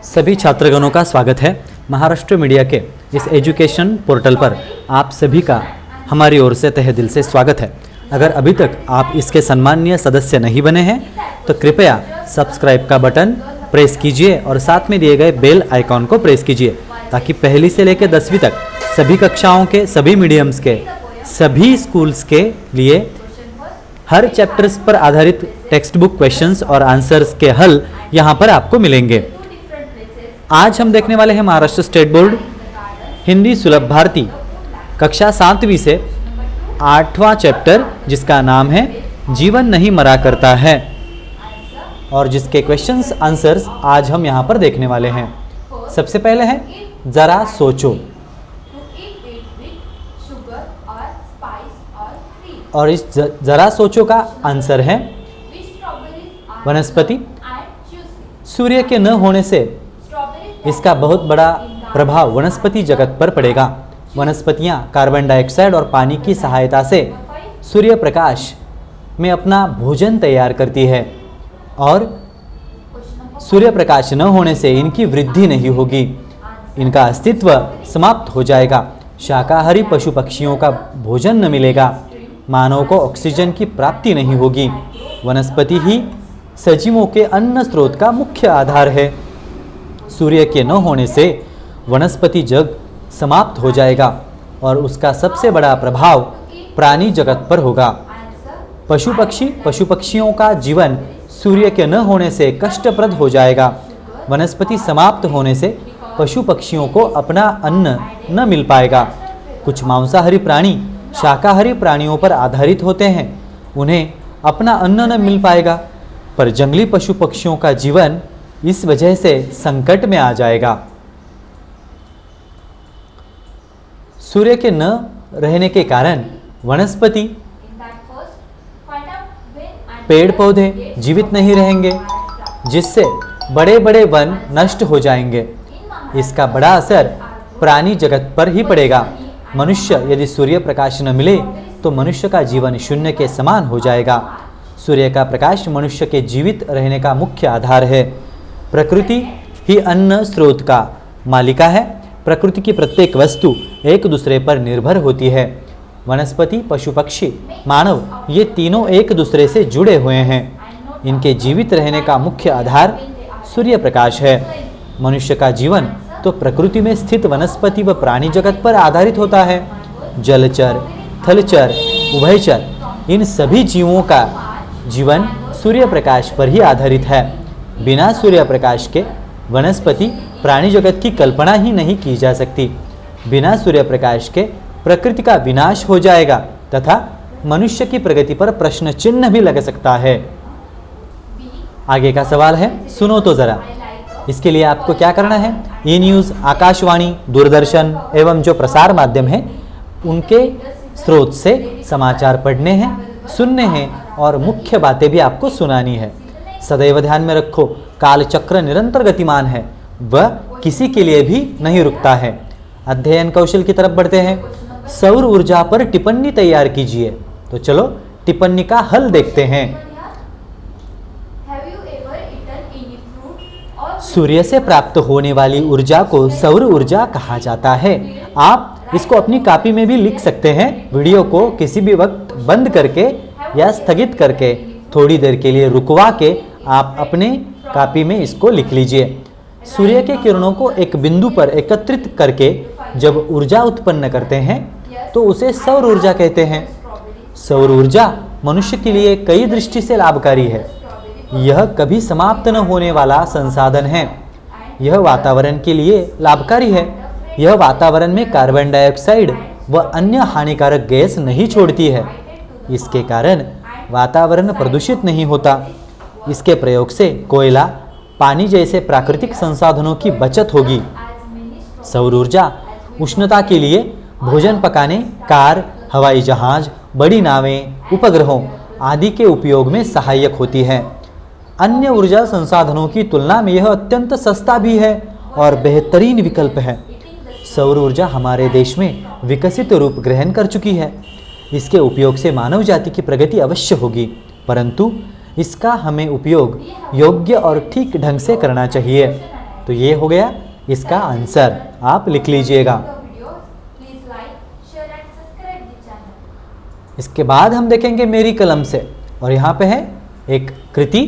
सभी छात्रगणों का स्वागत है। महाराष्ट्र मीडिया के इस एजुकेशन पोर्टल पर आप सभी का हमारी ओर से तहे दिल से स्वागत है। अगर अभी तक आप इसके सम्माननीय सदस्य नहीं बने हैं तो कृपया सब्सक्राइब का बटन प्रेस कीजिए और साथ में दिए गए बेल आइकॉन को प्रेस कीजिए ताकि पहली से लेकर 10वीं तक सभी कक्षाओं के, सभी मीडियम्स के, सभी स्कूल्स के लिए हर चैप्टर्स पर आधारित टेक्स्ट बुक क्वेश्चंस और आंसर्स के हल यहाँ पर आपको मिलेंगे। आज हम देखने वाले हैं महाराष्ट्र स्टेट बोर्ड हिंदी सुलभ भारती कक्षा 7वीं से 8वां चैप्टर, जिसका नाम है जीवन नहीं मरा करता है, और जिसके क्वेश्चंस आंसर्स आज हम यहाँ पर देखने वाले हैं। सबसे पहले है जरा सोचो, और इस जरा सोचो का आंसर है वनस्पति। सूर्य के न होने से इसका बहुत बड़ा प्रभाव वनस्पति जगत पर पड़ेगा। वनस्पतियां कार्बन डाइऑक्साइड और पानी की सहायता से सूर्य प्रकाश में अपना भोजन तैयार करती है, और सूर्य प्रकाश न होने से इनकी वृद्धि नहीं होगी, इनका अस्तित्व समाप्त हो जाएगा। शाकाहारी पशु पक्षियों का भोजन न मिलेगा, मानव को ऑक्सीजन की प्राप्ति नहीं होगी। वनस्पति ही सजीवों के अन्न स्रोत का मुख्य आधार है। सूर्य के न होने से वनस्पति जग समाप्त हो जाएगा और उसका सबसे बड़ा प्रभाव प्राणी जगत पर होगा। पशु पक्षियों का जीवन सूर्य के न होने से कष्टप्रद हो जाएगा। वनस्पति समाप्त होने से पशु पक्षियों को अपना अन्न न मिल पाएगा। कुछ मांसाहारी प्राणी शाकाहारी प्राणियों पर आधारित होते हैं, उन्हें अपना अन्न न मिल पाएगा, पर जंगली पशु पक्षियों का जीवन इस वजह से संकट में आ जाएगा। सूर्य के न रहने के कारण वनस्पति, पेड़ पौधे जीवित नहीं रहेंगे, जिससे बड़े बड़े वन नष्ट हो जाएंगे। इसका बड़ा असर प्राणी जगत पर ही पड़ेगा। मनुष्य यदि सूर्य प्रकाश न मिले तो मनुष्य का जीवन शून्य के समान हो जाएगा। सूर्य का प्रकाश मनुष्य के जीवित रहने का मुख्य आधार है। प्रकृति ही अन्न स्रोत का मालिका है। प्रकृति की प्रत्येक वस्तु एक दूसरे पर निर्भर होती है। वनस्पति, पशु पक्षी, मानव, ये तीनों एक दूसरे से जुड़े हुए हैं। इनके जीवित रहने का मुख्य आधार सूर्य प्रकाश है। मनुष्य का जीवन तो प्रकृति में स्थित वनस्पति व प्राणी जगत पर आधारित होता है। जलचर, थलचर, उभयचर, इन सभी जीवों का जीवन सूर्य प्रकाश पर ही आधारित है। बिना सूर्य प्रकाश के वनस्पति प्राणी जगत की कल्पना ही नहीं की जा सकती। बिना सूर्य प्रकाश के प्रकृति का विनाश हो जाएगा तथा मनुष्य की प्रगति पर प्रश्न चिन्ह भी लग सकता है। आगे का सवाल है, सुनो तो जरा। इसके लिए आपको क्या करना है, ई न्यूज़, आकाशवाणी, दूरदर्शन एवं जो प्रसार माध्यम है उनके स्रोत से समाचार पढ़ने हैं, सुनने हैं और मुख्य बातें भी आपको सुनानी है। सदैव ध्यान में रखो, कालचक्र निरंतर गतिमान है, वह किसी के लिए भी नहीं रुकता है। अध्ययन कौशल की तरफ बढ़ते हैं। सौर ऊर्जा पर टिप्पणी तैयार कीजिए। तो चलो टिप्पणी का हल देखते हैं। सूर्य से प्राप्त होने वाली ऊर्जा को सौर ऊर्जा कहा जाता है। आप इसको अपनी कॉपी में भी लिख सकते हैं। वीडियो को किसी भी वक्त बंद करके या स्थगित करके थोड़ी देर के लिए रुकवा के आप अपने कॉपी में इसको लिख लीजिए। सूर्य के किरणों को एक बिंदु पर एकत्रित करके जब ऊर्जा उत्पन्न करते हैं तो उसे सौर ऊर्जा कहते हैं। सौर ऊर्जा मनुष्य के लिए कई दृष्टि से लाभकारी है। यह कभी समाप्त न होने वाला संसाधन है। यह वातावरण के लिए लाभकारी है। यह वातावरण में कार्बन डाइऑक्साइड व अन्य हानिकारक गैस नहीं छोड़ती है। इसके कारण वातावरण प्रदूषित नहीं होता। इसके प्रयोग से कोयला, पानी जैसे प्राकृतिक संसाधनों की बचत होगी। सौर ऊर्जा उष्णता के लिए भोजन पकाने, कार, हवाई जहाज, बड़ी नावें, उपग्रहों आदि के उपयोग में सहायक होती है। अन्य ऊर्जा संसाधनों की तुलना में यह अत्यंत सस्ता भी है और बेहतरीन विकल्प है। सौर ऊर्जा हमारे देश में विकसित रूप ग्रहण कर चुकी है। इसके उपयोग से मानव जाति की प्रगति अवश्य होगी, परंतु इसका हमें उपयोग योग्य और ठीक ढंग से करना चाहिए। तो ये हो गया इसका आंसर, आप लिख लीजिएगा। इसके बाद हम देखेंगे मेरी कलम से, और यहाँ पे है एक कृति।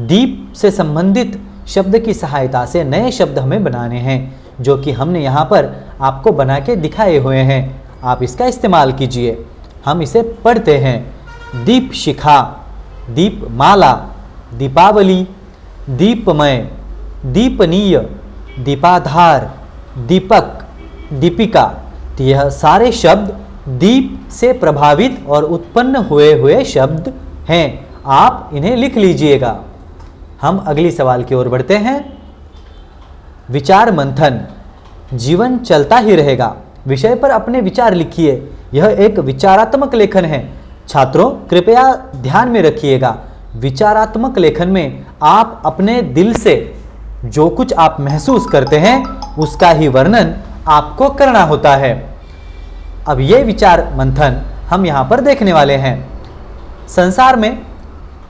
दीप से संबंधित शब्द की सहायता से नए शब्द हमें बनाने हैं, जो कि हमने यहाँ पर आपको बना के दिखाए हुए हैं। आप इसका इस्तेमाल कीजिए। हम इसे पढ़ते हैं। दीप शिखा, दीपमाला, दीपावली, दीपमय, दीपनीय, दीपाधार, दीपक, दीपिका। तो यह सारे शब्द दीप से प्रभावित और उत्पन्न हुए शब्द हैं। आप इन्हें लिख लीजिएगा। हम अगली सवाल की ओर बढ़ते हैं। विचार मंथन। जीवन चलता ही रहेगा विषय पर अपने विचार लिखिए। यह एक विचारात्मक लेखन है। छात्रों, कृपया ध्यान में रखिएगा, विचारात्मक लेखन में आप अपने दिल से जो कुछ आप महसूस करते हैं उसका ही वर्णन आपको करना होता है। अब ये विचार मंथन हम यहाँ पर देखने वाले हैं। संसार में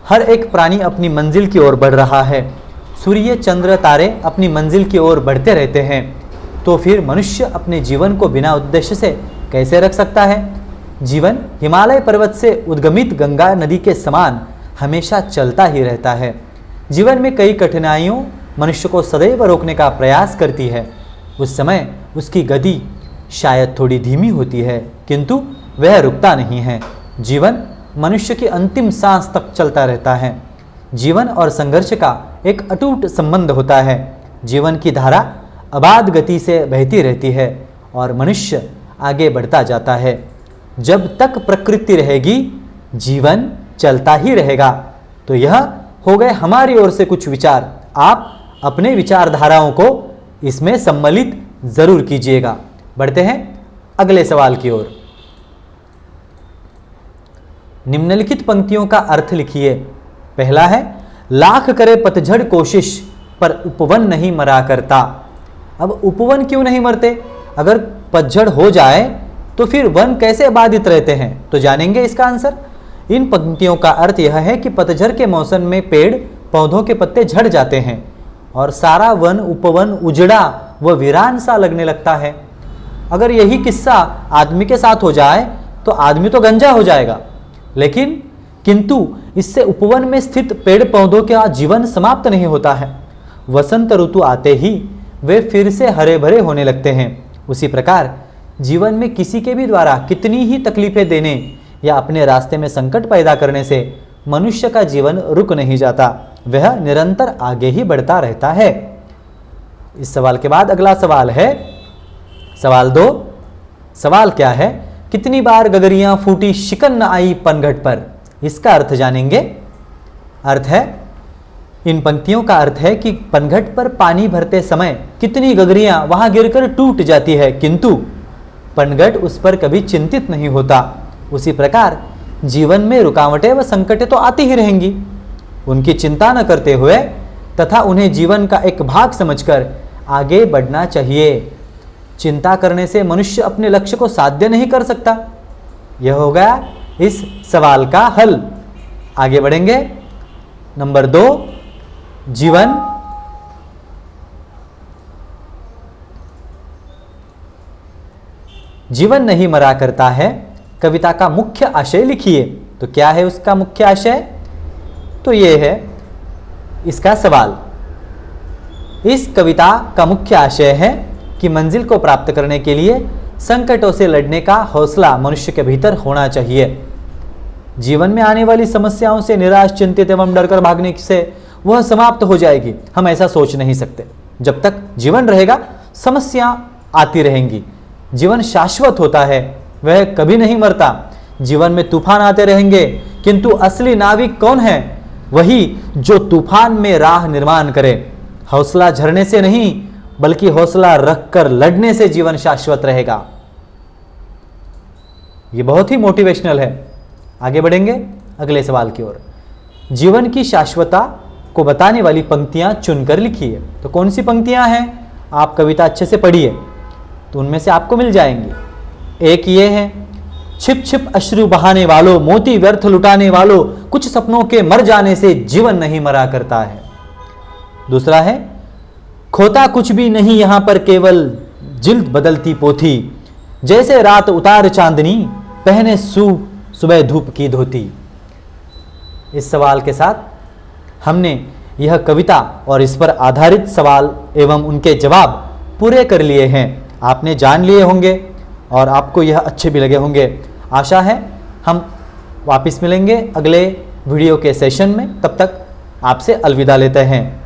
हर एक प्राणी अपनी मंजिल की ओर बढ़ रहा है। सूर्य, चंद्र, तारे अपनी मंजिल की ओर बढ़ते रहते हैं। तो फिर मनुष्य अपने जीवन को बिना उद्देश्य से कैसे रख सकता है? जीवन हिमालय पर्वत से उद्गमित गंगा नदी के समान हमेशा चलता ही रहता है। जीवन में कई कठिनाइयों मनुष्य को सदैव रोकने का प्रयास करती है। उस समय उसकी गति शायद थोड़ी धीमी होती है, किंतु वह रुकता नहीं है। जीवन मनुष्य की अंतिम सांस तक चलता रहता है। जीवन और संघर्ष का एक अटूट संबंध होता है। जीवन की धारा अबाध गति से बहती रहती है और मनुष्य आगे बढ़ता जाता है। जब तक प्रकृति रहेगी, जीवन चलता ही रहेगा। तो यह हो गए हमारी ओर से कुछ विचार। आप अपने विचारधाराओं को इसमें सम्मिलित जरूर कीजिएगा। बढ़ते हैं अगले सवाल की ओर। निम्नलिखित पंक्तियों का अर्थ लिखिए। पहला है, लाख करे पतझड़ कोशिश पर उपवन नहीं मरा करता। अब उपवन क्यों नहीं मरते? अगर पतझड़ हो जाए तो फिर वन कैसे बाधित रहते हैं? तो जानेंगे इसका आंसर। इन पंक्तियों का अर्थ यह है कि पतझड़ के मौसम में पेड़ पौधों के पत्ते झड़ जाते हैं और सारा वन उपवन उजड़ा व वीरान सा लगने लगता है। अगर यही किस्सा आदमी के साथ हो जाए तो आदमी तो गंजा हो जाएगा, लेकिन किंतु इससे उपवन में स्थित पेड़ पौधों का जीवन समाप्त नहीं होता है। वसंत ऋतु आते ही वे फिर से हरे भरे होने लगते हैं। उसी प्रकार जीवन में किसी के भी द्वारा कितनी ही तकलीफें देने या अपने रास्ते में संकट पैदा करने से मनुष्य का जीवन रुक नहीं जाता, वह निरंतर आगे ही बढ़ता रहता है। इस सवाल के बाद अगला सवाल है सवाल 2। सवाल क्या है? कितनी बार गगरियां फूटी शिकन न आई पनघट पर। इसका अर्थ जानेंगे। अर्थ है, इन पंक्तियों का अर्थ है कि पनघट पर पानी भरते समय कितनी गगरियां वहां गिरकर टूट जाती है, किंतु पनघट उस पर कभी चिंतित नहीं होता। उसी प्रकार जीवन में रुकावटें व संकटें तो आती ही रहेंगी, उनकी चिंता न करते हुए तथा उन्हें जीवन का एक भाग समझकर आगे बढ़ना चाहिए। चिंता करने से मनुष्य अपने लक्ष्य को साध्य नहीं कर सकता। यह हो गया इस सवाल का हल। आगे बढ़ेंगे। नंबर 2, जीवन नहीं मरा करता है। कविता का मुख्य आशय लिखिए। तो क्या है उसका मुख्य आशय? तो ये है इसका सवाल। इस कविता का मुख्य आशय है कि मंजिल को प्राप्त करने के लिए संकटों से लड़ने का हौसला मनुष्य के भीतर होना चाहिए। जीवन में आने वाली समस्याओं से निराश, चिंतित एवं डरकर भागने से वह समाप्त हो जाएगी, हम ऐसा सोच नहीं सकते। जब तक जीवन रहेगा समस्या आती रहेंगी। जीवन शाश्वत होता है, वह कभी नहीं मरता। जीवन में तूफान आते रहेंगे, किंतु असली नाविक कौन है? वही जो तूफान में राह निर्माण करे। हौसला झरने से नहीं बल्कि हौसला रखकर लड़ने से जीवन शाश्वत रहेगा। यह बहुत ही मोटिवेशनल है। आगे बढ़ेंगे अगले सवाल की ओर। जीवन की शाश्वतता को बताने वाली पंक्तियां चुनकर लिखिए। तो कौन सी पंक्तियां हैं? आप कविता अच्छे से पढ़िए तो उनमें से आपको मिल जाएंगी। एक ये है, छिप छिप अश्रु बहाने वालों, मोती व्यर्थ लुटाने वालों, कुछ सपनों के मर जाने से जीवन नहीं मरा करता है। दूसरा है, खोता कुछ भी नहीं यहाँ पर, केवल जिल्द बदलती पोथी। जैसे रात उतार चांदनी, पहने सुबह धूप की धोती। इस सवाल के साथ हमने यह कविता और इस पर आधारित सवाल एवं उनके जवाब पूरे कर लिए हैं। आपने जान लिए होंगे और आपको यह अच्छे भी लगे होंगे। आशा है हम वापस मिलेंगे अगले वीडियो के सेशन में। तब तक आपसे अलविदा लेते हैं।